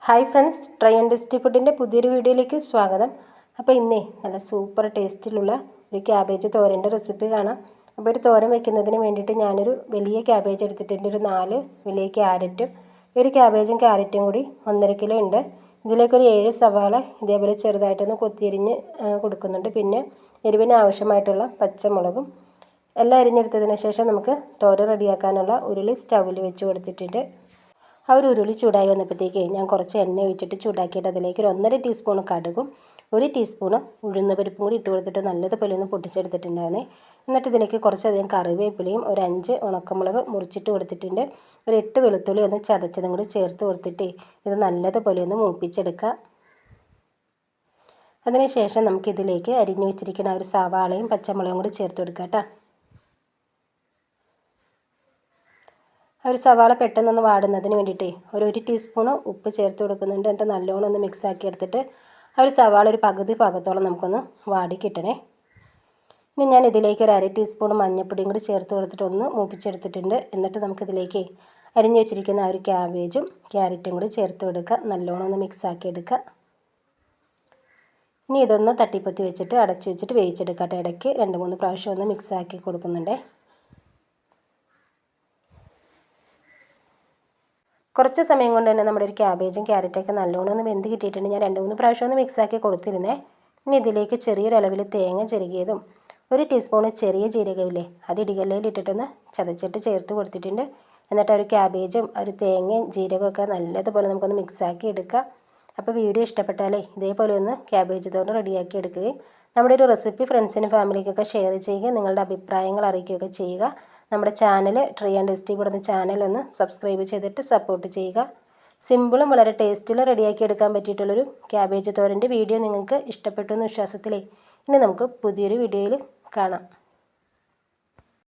Hi friends, try and tasty ഫുഡിൻ്റെ പുതിയൊരു വീഡിയോയിലേക്ക് സ്വാഗതം. അപ്പോൾ ഇന്നേ നല്ല സൂപ്പർ ടേസ്റ്റിലുള്ള ഒരു ക്യാബേജ് തോരൻ്റെ റെസിപ്പി കാണാം. അപ്പോൾ ഒരു തോരൻ വെക്കുന്നതിന് വേണ്ടിയിട്ട് ഞാനൊരു വലിയ ക്യാബേജ് എടുത്തിട്ടുണ്ട്. ഒരു 4 വലിയ ക്യാരറ്റും ഒരു ക്യാബേജും ക്യാരറ്റും കൂടി 1.5 കിലോ ഉണ്ട്. ഇതിലേക്കൊരു 7 സവാള ഇതേപോലെ ചെറുതായിട്ടൊന്ന് കൊത്തിയരിഞ്ഞ് കൊടുക്കുന്നുണ്ട്. പിന്നെ എരിവിന് ആവശ്യമായിട്ടുള്ള പച്ചമുളകും എല്ലാം അരിഞ്ഞെടുത്തതിന് ശേഷം നമുക്ക് തോരൻ റെഡിയാക്കാനുള്ള ഉരുളി സ്റ്റൗവിൽ വെച്ച് കൊടുത്തിട്ടുണ്ട്. ആ ഒരു ഉരുളി ചൂടായി വന്നപ്പോഴത്തേക്ക് ഞാൻ കുറച്ച് എണ്ണ ഒഴിച്ചിട്ട് ചൂടാക്കിയിട്ട് അതിലേക്ക് ഒരു 1.5 ടീസ്പൂൺ കടുകും 1 ടീസ്പൂൺ ഉഴുന്ന് പരിപ്പും കൂടി ഇട്ട് കൊടുത്തിട്ട് നല്ലതുപോലെ ഒന്ന് പൊട്ടിച്ചെടുത്തിട്ടുണ്ടായിരുന്നേ. എന്നിട്ട് ഇതിലേക്ക് കുറച്ചധികം കറിവേപ്പിലയും ഒരു 5 ഉണക്കമുളക് മുറിച്ചിട്ട് കൊടുത്തിട്ടുണ്ട്. ഒരു 8 വെളുത്തുള്ളി ഒന്ന് ചതച്ചതും കൂടി ചേർത്ത് കൊടുത്തിട്ട് ഇത് നല്ലതുപോലെ ഒന്ന് മൂപ്പിച്ചെടുക്കുക. അതിനുശേഷം നമുക്കിതിലേക്ക് അരിഞ്ഞു വെച്ചിരിക്കുന്ന ഒരു സവാളയും പച്ചമുളകും കൂടി ചേർത്ത് കൊടുക്കാം കേട്ടോ. ഒരു സവാള പെട്ടെന്നൊന്ന് വാടുന്നതിന് വേണ്ടിയിട്ട് ഒരു ടീസ്പൂൺ ഉപ്പ് ചേർത്ത് കൊടുക്കുന്നുണ്ട്. എന്നിട്ട് നല്ലോണം ഒന്ന് മിക്സ് ആക്കി എടുത്തിട്ട് ആ ഒരു സവാള ഒരു പകുതി ഭാഗത്തോളം നമുക്കൊന്ന് വാടി കിട്ടണേ. ഇനി ഞാൻ ഇതിലേക്ക് ഒരു 1/2 ടീസ്പൂൺ മഞ്ഞൾപ്പൊടിയും കൂടി ചേർത്ത് കൊടുത്തിട്ട് ഒന്ന് മൂപ്പിച്ചെടുത്തിട്ടുണ്ട്. എന്നിട്ട് നമുക്കിതിലേക്ക് അരിഞ്ഞു വെച്ചിരിക്കുന്ന ആ ഒരു ക്യാബേജും ക്യാരറ്റും കൂടി ചേർത്ത് കൊടുക്കുക. നല്ലോണം ഒന്ന് മിക്സ് ആക്കി എടുക്കുക. ഇനി ഇതൊന്ന് തട്ടിപ്പൊത്തി വെച്ചിട്ട് അടച്ചു വെച്ചിട്ട് വേവിച്ചെടുക്കട്ടെ. ഇടയ്ക്ക് 2-3 പ്രാവശ്യം ഒന്ന് മിക്സ് ആക്കി കൊടുക്കുന്നുണ്ട്. കുറച്ച് സമയം കൊണ്ട് തന്നെ നമ്മുടെ ഒരു ക്യാബേജും ക്യാരറ്റൊക്കെ നല്ലോണം ഒന്ന് വെന്ത് കിട്ടിയിട്ടുണ്ട്. ഞാൻ 2-3 പ്രാവശ്യം ഒന്ന് മിക്സാക്കി കൊടുത്തിരുന്നേ. ഇനി ഇതിലേക്ക് ചെറിയൊരു അളവിൽ തേങ്ങ ചിരകിയതും 1 ടീസ്പൂൺ ചെറിയ ജീരകമില്ലേ അത് ഇടികല്ലിൽ ഇട്ടിട്ടൊന്ന് ചതച്ചിട്ട് ചേർത്ത് കൊടുത്തിട്ടുണ്ട്. എന്നിട്ട് ഒരു ക്യാബേജും ഒരു തേങ്ങയും ജീരകമൊക്കെ നല്ലതുപോലെ നമുക്കൊന്ന് മിക്സാക്കി എടുക്കാം. അപ്പോൾ വീഡിയോ ഇഷ്ടപ്പെട്ടാലേ ഇതേപോലെ ഒന്ന് ക്യാബേജ് തോരൻ റെഡിയാക്കി എടുക്കുകയും നമ്മുടെ ഒരു റെസിപ്പി ഫ്രണ്ട്സിനും ഫാമിലിക്കൊക്കെ ഷെയർ ചെയ്യുക, നിങ്ങളുടെ അഭിപ്രായങ്ങൾ അറിയിക്കുകയൊക്കെ ചെയ്യുക. നമ്മുടെ channel try and tasty food channel ഒന്ന് സബ്സ്ക്രൈബ് ചെയ്തിട്ട് സപ്പോർട്ട് ചെയ്യുക. സിമ്പിളും വളരെ ടേസ്റ്റിലും റെഡിയാക്കി എടുക്കാൻ പറ്റിയിട്ടുള്ളൊരു ക്യാബേജ് തോരൻ്റെ വീഡിയോ നിങ്ങൾക്ക് ഇഷ്ടപ്പെട്ടു എന്ന് വിശ്വാസത്തിലേ ഇനി നമുക്ക് പുതിയൊരു വീഡിയോയിൽ കാണാം.